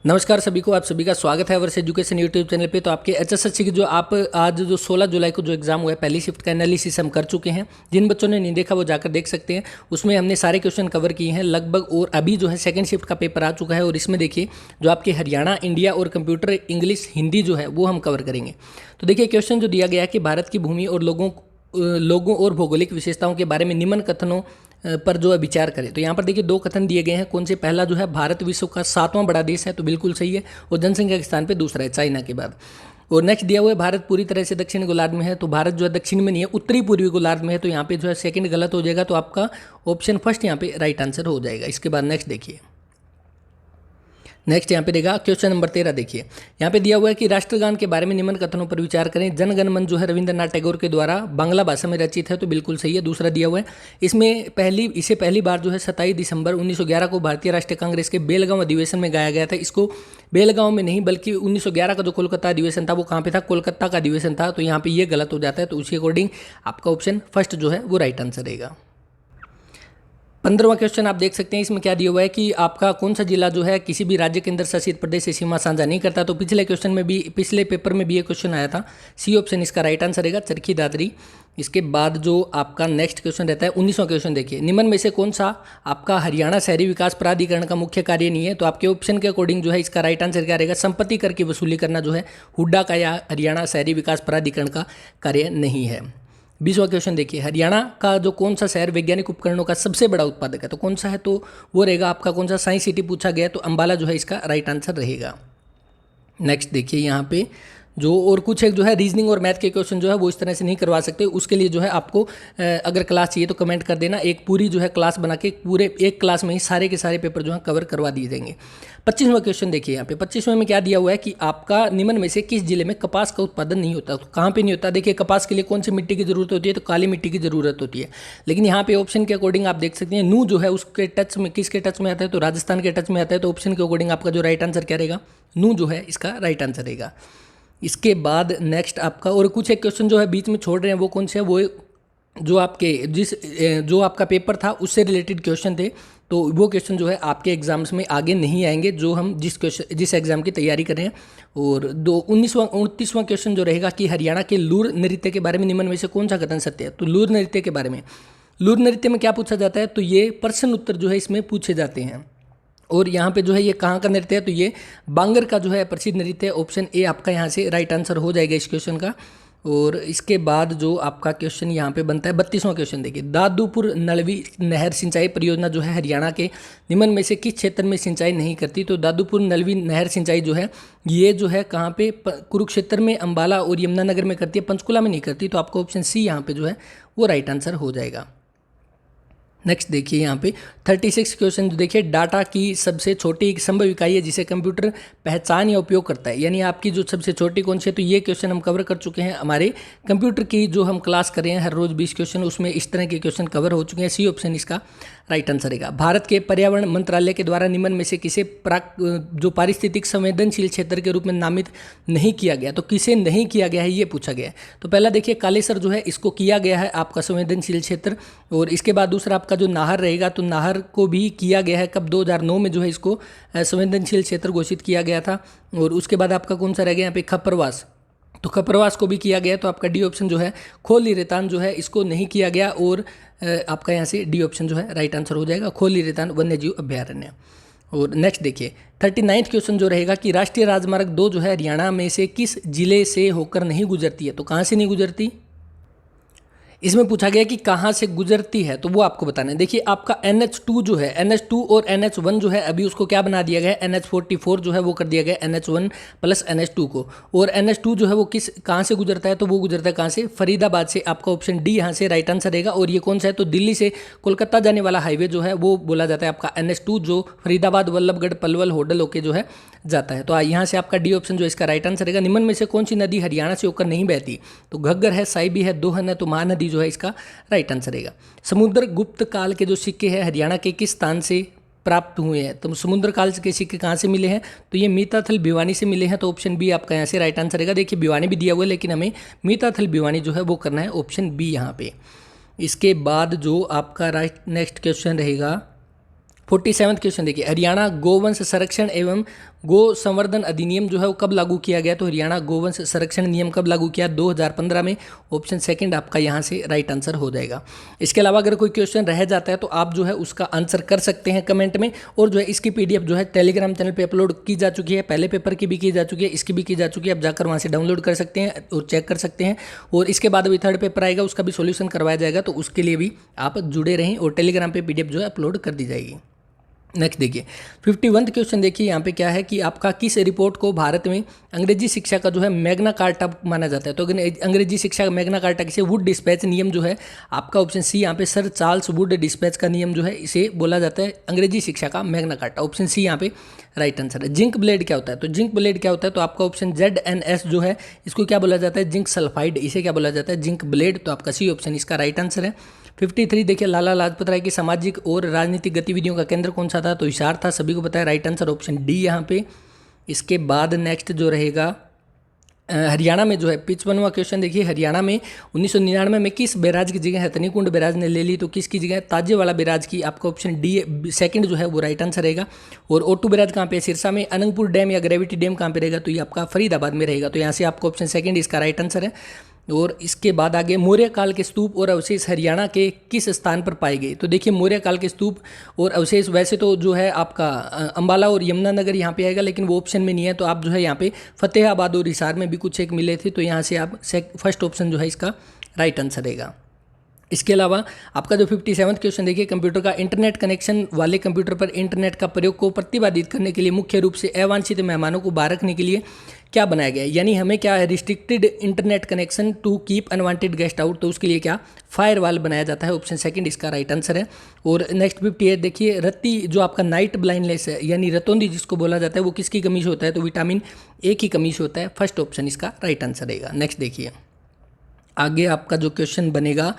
नमस्कार सभी को, आप सभी का स्वागत है वर्ष एजुकेशन यूट्यूब चैनल पे। तो आपके एचएसएससी की जो आप आज जो 16 जुलाई को जो एग्जाम हुआ है पहली शिफ्ट का एनालिसिस हम कर चुके हैं। जिन बच्चों ने नहीं देखा वो जाकर देख सकते हैं। उसमें हमने सारे क्वेश्चन कवर किए हैं लगभग, और अभी जो है सेकंड शिफ्ट का पेपर आ चुका है। और इसमें देखिए जो आपके हरियाणा, इंडिया और कंप्यूटर, इंग्लिश, हिंदी जो है वो हम कवर करेंगे। तो देखिए क्वेश्चन जो दिया गया है कि भारत की भूमि और लोगों और भौगोलिक विशेषताओं के बारे में निम्न कथनों पर जो है विचार करें। तो यहाँ पर देखिए दो कथन दिए गए हैं। कौन से? पहला जो है भारत विश्व का 7वां बड़ा देश है, तो बिल्कुल सही है। और जनसंख्या के स्थान पे दूसरा है चाइना के बाद। और नेक्स्ट दिया हुआ है भारत पूरी तरह से दक्षिण गोलार्ध में है, तो भारत जो है दक्षिण में नहीं है, उत्तरी पूर्वी गोलार्ध में है। तो यहाँ पे जो है सेकंड गलत हो जाएगा, तो आपका ऑप्शन फर्स्ट यहाँ पे राइट आंसर हो जाएगा। इसके बाद नेक्स्ट देखिए, नेक्स्ट यहाँ पे देगा क्वेश्चन नंबर 13। देखिए यहाँ पे दिया हुआ है कि राष्ट्रगान के बारे में निम्न कथनों पर विचार करें। जन गण मन जो है रविंद्रनाथ टैगोर के द्वारा बांग्ला भाषा में रचित है, तो बिल्कुल सही है। दूसरा दिया हुआ है इसे पहली बार जो है 27 दिसंबर 1911 को भारतीय राष्ट्रीय कांग्रेस के बेलगांव अधिवेशन में गाया गया था। इसको बेलगांव में नहीं बल्कि 1911 का जो कोलकाता अधिवेशन था वो कहाँ पे था? कोलकाता का अधिवेशन था। तो यहाँ पे ये गलत हो जाता है, तो उसी अकॉर्डिंग आपका ऑप्शन फर्स्ट जो है वो राइट आंसर रहेगा। 15वां क्वेश्चन आप देख सकते हैं। इसमें क्या दिया हुआ है कि आपका कौन सा जिला जो है किसी भी राज्य केंद्र शासित प्रदेश से सीमा साझा नहीं करता। तो पिछले पेपर में भी ये क्वेश्चन आया था। सी ऑप्शन इसका राइट आंसर रहेगा, चरखी दादरी। इसके बाद जो आपका नेक्स्ट क्वेश्चन रहता है 19वां क्वेश्चन। देखिए निम्न में से कौन सा आपका हरियाणा शहरी विकास प्राधिकरण का मुख्य कार्य नहीं है? तो आपके ऑप्शन के अकॉर्डिंग जो है इसका राइट आंसर क्या रहेगा? संपत्ति कर की वसूली करना जो है हुड्डा का या हरियाणा शहरी विकास प्राधिकरण का कार्य नहीं है। 20वां क्वेश्चन देखिए, हरियाणा का जो कौन सा शहर वैज्ञानिक उपकरणों का सबसे बड़ा उत्पादक है? तो कौन सा है? तो वो रहेगा आपका कौन सा? साइंस सिटी पूछा गया, तो अंबाला जो है इसका राइट आंसर रहेगा। नेक्स्ट देखिए यहाँ पे जो और कुछ एक जो है रीजनिंग और मैथ के क्वेश्चन जो है वो इस तरह से नहीं करवा सकते। उसके लिए जो है आपको अगर क्लास चाहिए तो कमेंट कर देना। एक पूरी जो है क्लास बना के पूरे एक क्लास में ही सारे के सारे पेपर जो है कवर करवा दिए जाएंगे। 25वां क्वेश्चन देखिए यहाँ पे 25वें में क्या दिया हुआ है कि आपका निम्न में से किस जिले में कपास का उत्पादन नहीं होता? तो कहाँ पे नहीं होता? देखिए कपास के लिए कौन सी मिट्टी की जरूरत होती है? तो काली मिट्टी की जरूरत होती है। लेकिन यहाँ पे ऑप्शन के अकॉर्डिंग आप देख सकते हैं नू जो है उसके टच में, किसके टच में आता है? तो राजस्थान के टच में आता है। तो ऑप्शन के अकॉर्डिंग आपका जो राइट आंसर क्या रहेगा? नू जो है इसका राइट आंसर रहेगा। इसके बाद नेक्स्ट आपका और कुछ एक क्वेश्चन जो है बीच में छोड़ रहे हैं, वो कौन से है? वो जो आपका पेपर था उससे रिलेटेड क्वेश्चन थे। तो वो क्वेश्चन जो है आपके एग्जाम्स में आगे नहीं आएंगे, जो हम जिस एग्जाम की तैयारी कर रहे हैं। और 29वां क्वेश्चन जो रहेगा कि हरियाणा के लूर नृत्य के बारे में निम्न में से कौन सा कथन सत्य है? तो लूर नृत्य के बारे में, लूर नृत्य में क्या पूछा जाता है? तो ये प्रश्न उत्तर जो है इसमें पूछे जाते हैं। और यहाँ पे जो है ये कहाँ का नृत्य है? तो ये बांगर का जो है प्रसिद्ध नृत्य है। ऑप्शन ए आपका यहाँ से राइट आंसर हो जाएगा इस क्वेश्चन का। और इसके बाद जो आपका क्वेश्चन यहाँ पे बनता है 32वां क्वेश्चन देखिए, दादूपुर नलवी नहर सिंचाई परियोजना जो है हरियाणा के निम्न में से किस क्षेत्र में सिंचाई नहीं करती? तो दादूपुर नलवी नहर सिंचाई जो है ये जो है कहाँ पे? कुरुक्षेत्र में, अंबाला और यमुनानगर में करती है, पंचकुला में नहीं करती। तो आपका ऑप्शन सी यहाँ पे जो है वो राइट आंसर हो जाएगा। नेक्स्ट देखिए यहाँ पे 36 क्वेश्चन जो देखिए, डाटा की सबसे छोटी संभव इकाई है जिसे कंप्यूटर पहचान या उपयोग करता है, यानी आपकी जो सबसे छोटी कौन सी है? तो ये क्वेश्चन हम कवर कर चुके हैं। हमारे कंप्यूटर की जो हम क्लास कर रहे हैं हर रोज 20 क्वेश्चन, उसमें इस तरह के क्वेश्चन कवर हो चुके हैं। सी ऑप्शन इसका राइट आंसर रहेगा। भारत के पर्यावरण मंत्रालय के द्वारा निम्न में से किसे जो पारिस्थितिक संवेदनशील क्षेत्र के रूप में नामित नहीं किया गया? तो किसे नहीं किया गया है ये पूछा गया है। तो पहला देखिए कालेसर जो है इसको किया गया है आपका संवेदनशील क्षेत्र। और इसके बाद दूसरा आपका जो नाहर रहेगा, तो नाहर को भी किया गया है। कब? 2009 में जो है इसको संवेदनशील क्षेत्र घोषित किया गया था। और उसके बाद आपका कौन सा रह गया यहाँ पे? खपरवास, तो खपरवास को भी किया गया। तो आपका डी ऑप्शन जो है खोली रेतान जो है इसको नहीं किया गया। और आपका यहाँ से डी ऑप्शन जो है राइट आंसर हो जाएगा, खोली रेतान वन्यजीव अभ्यारण्य। और नेक्स्ट देखिए 39वां क्वेश्चन जो रहेगा कि राष्ट्रीय राजमार्ग 2 जो है हरियाणा में से किस जिले से होकर नहीं गुजरती है? तो कहाँ से नहीं गुजरती? इसमें पूछा गया कि कहाँ से गुजरती है, तो वो आपको बताना है। देखिए आपका NH2 जो है, NH2 और NH1 जो है अभी उसको क्या बना दिया गया है? NH44 जो है वो कर दिया गया NH1 प्लस NH2 को। और NH2 जो है वो कहाँ से गुजरता है? तो वो गुजरता है कहाँ से? फरीदाबाद से। आपका ऑप्शन डी यहाँ से राइट आंसर रहेगा। और ये कौन सा है? तो दिल्ली से कोलकाता जाने वाला हाईवे जो है वो बोला जाता है आपका NH2, जो फरीदाबाद, वल्लभगढ़, पलवल, होडल होके जो है जाता है। तो यहाँ से आपका डी ऑप्शन जो इसका राइट आंसर रहेगा। निम्न में से कौन सी नदी हरियाणा से होकर नहीं बहती? तो घग्गर है, साइबी है, दोहन है, तो महानदी जो है इसका राइट आंसर रहेगा। समुद्र गुप्त काल के जो सिक्के हैं हरियाणा के किस स्थान से प्राप्त हुए हैं? तो समुद्र काल के सिक्के कहाँ से मिले हैं? तो ये मीताथल भिवानी से मिले हैं। तो ऑप्शन बी आपका यहाँ से राइट आंसर रहेगा। देखिए भिवानी भी दिया हुआ है, लेकिन हमें मीताथल भिवानी जो है वो करना है, ऑप्शन बी यहाँ पे। इसके बाद जो आपका नेक्स्ट क्वेश्चन रहेगा 47वां क्वेश्चन देखिए, हरियाणा गोवंश संरक्षण एवं गो संवर्धन अधिनियम जो है वो कब लागू किया गया? तो हरियाणा गोवंश संरक्षण नियम कब लागू किया? 2015 में। ऑप्शन सेकंड आपका यहाँ से राइट आंसर हो जाएगा। इसके अलावा अगर कोई क्वेश्चन रह जाता है तो आप जो है उसका आंसर कर सकते हैं कमेंट में, और जो है इसकी पीडीएफ जो है टेलीग्राम चैनल पे अपलोड की जा चुकी है, पहले पेपर की भी की जा चुकी है, इसकी भी की जा चुकी है। आप जाकर वहाँ से डाउनलोड कर सकते हैं और चेक कर सकते हैं, और इसके बाद अभी थर्ड पेपर आएगा उसका भी सोल्यूशन करवाया जाएगा, तो उसके लिए भी आप जुड़े रहें और टेलीग्राम पे पीडीएफ जो है अपलोड कर दी जाएगी। नेक्स्ट देखिए 51वां क्वेश्चन देखिए, यहाँ पे क्या है कि आपका किस रिपोर्ट को भारत में अंग्रेजी शिक्षा का जो है मैग्ना कार्टा माना जाता है? तो अंग्रेजी शिक्षा का मैग्ना कार्टा किसे? वुड डिस्पैच नियम जो है आपका ऑप्शन सी, यहाँ पे सर चार्ल्स वुड डिस्पैच का नियम जो है इसे बोला जाता है अंग्रेजी शिक्षा का मैग्ना कार्टा। ऑप्शन सी यहाँ पे राइट आंसर है। जिंक ब्लेड क्या होता है? तो जिंक ब्लेड क्या होता है? तो आपका ऑप्शन ZNS जो है इसको क्या बोला जाता है? जिंक सल्फाइड, इसे क्या बोला जाता है? Zinc blende. तो आपका सी ऑप्शन इसका राइट आंसर है। 53 देखिए, लाला लाजपत राय की सामाजिक और राजनीतिक गतिविधियों का केंद्र कौन सा था? तो हिसार था, सभी को पता है, राइट आंसर ऑप्शन डी यहाँ पे। इसके बाद नेक्स्ट जो रहेगा हरियाणा में जो है 55वां क्वेश्चन देखिए, हरियाणा में 1999 में किस बैराज की जगह हथनीकुंड बैराज ने ले ली? तो किसकी जगह? ताजेवाला बैराज की। आपका ऑप्शन डी सेकंड जो है वो राइट आंसर रहेगा। और O2 बैराज कहाँ पे? सिरसा में। अनंगपुर डैम या ग्रेविटी डैम कहाँ पे रहेगा? तो ये आपका फरीदाबाद में रहेगा। तो यहाँ से आपका ऑप्शन सेकंड इसका राइट आंसर है। और इसके बाद आगे मौर्य काल के स्तूप और अवशेष हरियाणा के किस स्थान पर पाए गए? तो देखिए मौर्य काल के स्तूप और अवशेष वैसे तो जो है आपका अंबाला और यमुनानगर यहाँ पे आएगा, लेकिन वो ऑप्शन में नहीं है। तो आप जो है यहाँ पे फतेहाबाद और हिसार में भी कुछ एक मिले थे, तो यहाँ से आप फर्स्ट ऑप्शन जो है इसका राइट आंसर रहेगा। इसके अलावा आपका जो 57वां क्वेश्चन देखिए, कंप्यूटर का इंटरनेट कनेक्शन वाले कंप्यूटर पर इंटरनेट का प्रयोग को प्रतिबंधित करने के लिए मुख्य रूप से अवांछित मेहमानों को बाहर रखने के लिए क्या बनाया गया है? यानी हमें क्या है, restricted internet connection to keep unwanted guest out, तो उसके लिए क्या फायरवॉल बनाया जाता है। ऑप्शन सेकंड इसका राइट आंसर है। और नेक्स्ट 58 देखिए, रत्ती जो आपका नाइट ब्लाइंडनेस है यानी रतौंधी जिसको बोला जाता है, वो किसकी कमी से होता है? तो विटामिन ए की कमी से होता है। फर्स्ट ऑप्शन इसका राइट आंसर रहेगा। नेक्स्ट देखिए आगे आपका जो क्वेश्चन बनेगा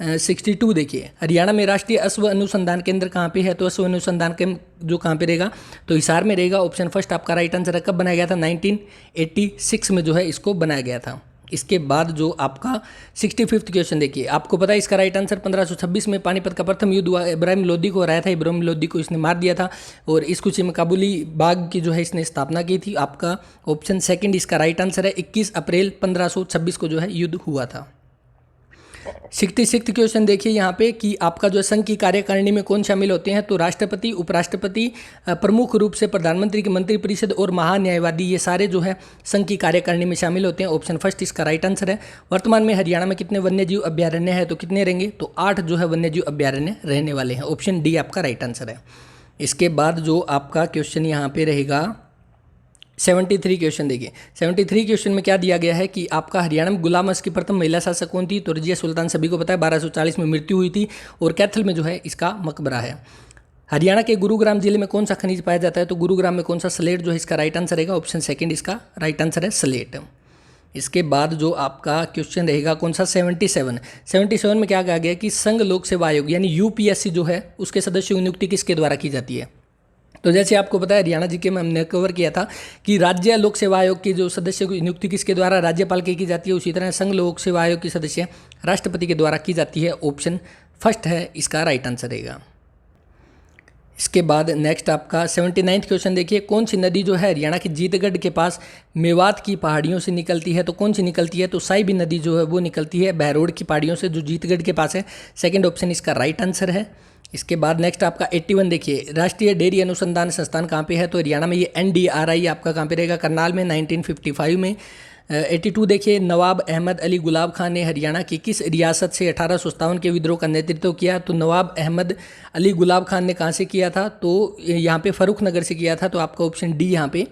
62 देखिए, हरियाणा में राष्ट्रीय अश्व अनुसंधान केंद्र कहाँ पे है? तो अश्व अनुसंधान केंद्र जो कहाँ पे रहेगा? तो हिसार में रहेगा। ऑप्शन फर्स्ट आपका राइट आंसर है। कब बनाया गया था? 1986 में जो है इसको बनाया गया था। इसके बाद जो आपका 65वां क्वेश्चन देखिए, आपको पता है इसका राइट आंसर 1526 में पानीपत का प्रथम युद्ध हुआ। इब्राहिम लोदी को हराया था, इब्राहिम लोदी को इसने मार दिया था, और इस खुशी में काबुली बाग की जो है इसने स्थापना की थी। आपका ऑप्शन सेकंड इसका राइट आंसर है। 21 अप्रैल 1526 को जो है युद्ध हुआ था। 66वां क्वेश्चन देखिए यहाँ पे कि आपका जो संघ की कार्यकारिणी में कौन शामिल होते हैं? तो राष्ट्रपति, उपराष्ट्रपति, प्रमुख रूप से प्रधानमंत्री की मंत्रिपरिषद और महान्यायवादी, ये सारे जो है संघ की कार्यकारिणी में शामिल होते हैं। ऑप्शन फर्स्ट इसका राइट आंसर है। वर्तमान में हरियाणा में कितने वन्यजीव अभ्यारण्य है? तो कितने रहेंगे? तो 8 जो है वन्यजीव अभ्यारण्य रहने वाले हैं। ऑप्शन डी आपका राइट आंसर है। इसके बाद जो आपका क्वेश्चन यहाँ पे रहेगा 73 क्वेश्चन देखिए, 73 क्वेश्चन में क्या दिया गया है कि आपका हरियाणा में गुलाम वंश की प्रथम महिला शासक कौन थी? तो रजिया सुल्तान, सभी को पता है, 1240 में मृत्यु हुई थी, और कैथल में जो है इसका मकबरा है। हरियाणा के गुरुग्राम जिले में कौन सा खनिज पाया जाता है? तो गुरुग्राम में कौन सा? स्लेट जो है इसका राइट आंसर रहेगा। ऑप्शन सेकंड इसका राइट आंसर है, स्लेट। इसके बाद जो आपका क्वेश्चन रहेगा कौन सा? 77 में क्या कहा गया कि संघ लोक सेवा आयोग यानी UPSC जो है उसके सदस्यों की नियुक्ति किसके द्वारा की जाती है? तो जैसे आपको पता है हरियाणा जीके में हमने कवर किया था कि राज्य लोक सेवा आयोग की जो सदस्यों की नियुक्ति किसके द्वारा? राज्यपाल की जाती है। उसी तरह संघ लोक सेवा आयोग की सदस्य राष्ट्रपति के द्वारा की जाती है। ऑप्शन फर्स्ट है इसका राइट आंसर रहेगा। इसके बाद नेक्स्ट आपका 79वां क्वेश्चन देखिए, कौन सी नदी जो है हरियाणा के जीतगढ़ के पास मेवात की पहाड़ियों से निकलती है? तो कौन सी निकलती है? तो साइबी नदी जो है वो निकलती है बहरोड की पहाड़ियों से, जो जीतगढ़ के पास है। सेकंड ऑप्शन इसका राइट आंसर है। इसके बाद नेक्स्ट आपका 81 देखिए, राष्ट्रीय डेयरी अनुसंधान संस्थान कहाँ पे है? तो हरियाणा में ये NDRI आपका कहाँ पे रहेगा? करनाल में, 1955 में। 82 देखिए, नवाब अहमद अली गुलाब खान ने हरियाणा की किस रियासत से 1857 के विद्रोह का नेतृत्व किया? तो नवाब अहमद अली गुलाब खान ने कहाँ से किया था? तो यहाँ पे फर्रुखनगर से किया था। तो आपका ऑप्शन डी यहाँ पे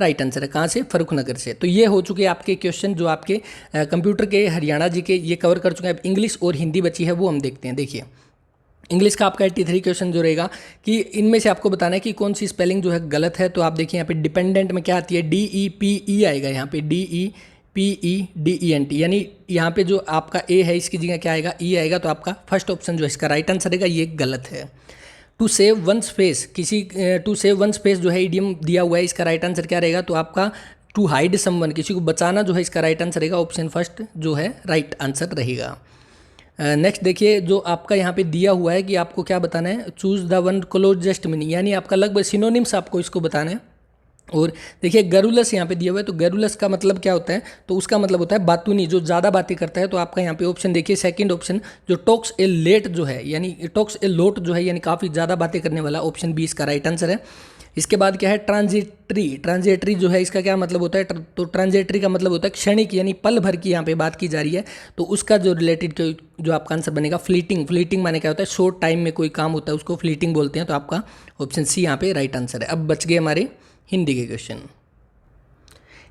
राइट आंसर है। कहाँ से? फर्रुखनगर से। तो ये हो चुके आपके क्वेश्चन जो आपके कंप्यूटर के हरियाणा जी के ये कवर कर चुके हैं। अब इंग्लिश और हिंदी बची है वो हम देखते हैं। देखिए इंग्लिश का आपका 83 क्वेश्चन जो रहेगा कि इनमें से आपको बताना है कि कौन सी स्पेलिंग जो है गलत है। तो आप देखिए यहाँ पे डिपेंडेंट में क्या आती है? DEPE आएगा यहाँ पे, DEPEDENT, यानी यहाँ पे जो आपका ए है इसकी जगह क्या आएगा? ई आएगा। तो आपका फर्स्ट ऑप्शन जो है इसका राइट आंसर रहेगा, ये गलत है। To save one space, to save one space जो है इडियम दिया हुआ है, इसका राइट आंसर क्या रहेगा? तो आपका टू हाइड समवन, किसी को बचाना जो है इसका राइट आंसर रहेगा। ऑप्शन फर्स्ट जो है राइट आंसर रहेगा। नेक्स्ट देखिए, जो आपका यहाँ पे दिया हुआ है कि आपको क्या बताना है, choose the one closest meaning, यानी आपका लगभग सिनोनिम्स आपको इसको बताना है। और देखिए गरुलस यहाँ पे दिया हुआ है, तो गरुलस का मतलब क्या होता है, तो उसका मतलब होता है बातूनी, जो ज़्यादा बातें करता है। तो आपका यहाँ पे ऑप्शन देखिए सेकंड ऑप्शन, जो टॉक्स ए लेट जो है, यानी टॉक्स ए लोट जो है, यानी काफ़ी ज़्यादा बातें करने वाला, ऑप्शन बी इसका राइट आंसर है। इसके बाद क्या है, ट्रांजिटरी। ट्रांजिटरी जो है इसका क्या मतलब होता है, तो ट्रांजिटरी का मतलब होता है क्षणिक, यानी पल भर की यहाँ पे बात की जा रही है। तो उसका जो रिलेटेड जो आपका आंसर बनेगा फ्लीटिंग। फ्लीटिंग माने क्या होता है, शॉर्ट टाइम में कोई काम होता है उसको फ्लीटिंग बोलते हैं। तो आपका ऑप्शन सी यहाँ पे राइट आंसर है। अब बच गए हमारे हिंदी के क्वेश्चन।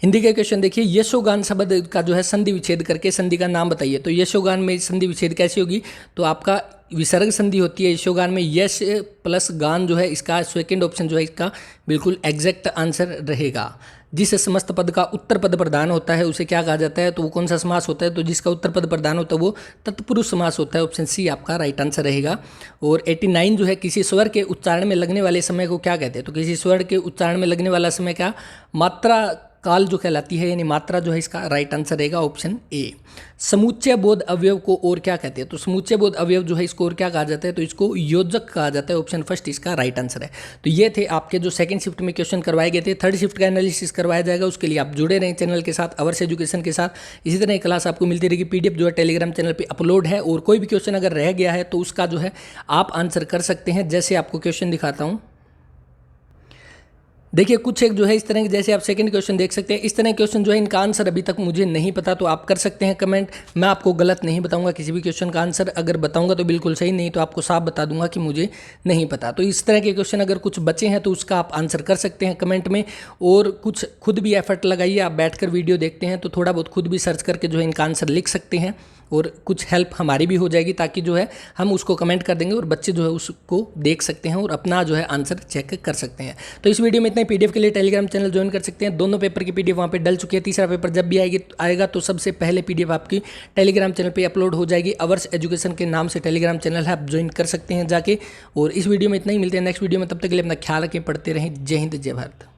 हिंदी के क्वेश्चन देखिए, यशोगान शब्द का जो है संधि विच्छेद करके संधि का नाम बताइए। तो यशोगान में संधि विच्छेद कैसी होगी, तो आपका विसर्ग संधि होती है यशोगान में, यश प्लस गान जो है इसका सेकंड ऑप्शन जो है इसका बिल्कुल एग्जैक्ट आंसर रहेगा। जिस समस्त पद का उत्तर पद प्रधान होता है उसे क्या कहा जाता है, तो वो कौन सा समास होता है, तो जिसका उत्तर पद प्रधान होता है वो तत्पुरुष समास होता है। ऑप्शन सी आपका राइट आंसर रहेगा। और 89 जो है, किसी स्वर के उच्चारण में लगने वाले समय को क्या कहते हैं, तो किसी स्वर के उच्चारण में लगने वाला समय क्या, मात्रा काल जो कहलाती है, यानी मात्रा जो है इसका राइट आंसर रहेगा ऑप्शन ए। समुच्चय बोध अवयव को और क्या कहते हैं, तो समुच्चय बोध अवयव जो है इसको और क्या कहा जाता है, तो इसको योजक कहा जाता है। ऑप्शन फर्स्ट इसका राइट आंसर है। तो ये थे आपके जो सेकंड शिफ्ट में क्वेश्चन करवाए गए थे। थर्ड शिफ्ट का एनालिसिस करवाया जाएगा, उसके लिए आप जुड़े रहें चैनल के साथ, अवर्स एजुकेशन के साथ। इसी तरह क्लास आपको मिलती रहेगी, पीडीएफ जो है टेलीग्राम चैनल पर अपलोड है। और कोई भी क्वेश्चन अगर रह गया है तो उसका जो है आप आंसर कर सकते हैं। जैसे आपको क्वेश्चन दिखाता हूँ, देखिए कुछ एक जो है इस तरह के, जैसे आप सेकंड क्वेश्चन देख सकते हैं, इस तरह के क्वेश्चन जो है इनका आंसर अभी तक मुझे नहीं पता, तो आप कर सकते हैं कमेंट। मैं आपको गलत नहीं बताऊंगा किसी भी क्वेश्चन का आंसर, अगर बताऊंगा तो बिल्कुल सही, नहीं तो आपको साफ बता दूंगा कि मुझे नहीं पता। तो इस तरह के क्वेश्चन अगर कुछ बचे हैं तो उसका आप आंसर कर सकते हैं कमेंट में। और कुछ खुद भी एफर्ट लगाइए, आप बैठकर वीडियो देखते हैं तो थोड़ा बहुत खुद भी सर्च करके जो है इनका आंसर लिख सकते हैं, और कुछ हेल्प हमारी भी हो जाएगी, ताकि जो है हम उसको कमेंट कर देंगे और बच्चे जो है उसको देख सकते हैं और अपना जो है आंसर चेक कर सकते हैं। तो इस वीडियो में इतना ही। पीडीएफ के लिए टेलीग्राम चैनल ज्वाइन कर सकते हैं। दोनों पेपर की पीडीएफ वहाँ पे डल चुकी है। तीसरा पेपर जब भी आएगा तो सबसे पहले पीडीएफ आपकी टेलीग्राम चैनल पर अपलोड हो जाएगी। अवर्स एजुकेशन के नाम से टेलीग्राम चैनल है, आप ज्वाइन कर सकते हैं जाके। और इस वीडियो में इतना ही, मिलते हैं नेक्स्ट वीडियो में, तब तक के लिए अपना ख्याल रखें, पढ़ते रहें। जय हिंद, जय भारत।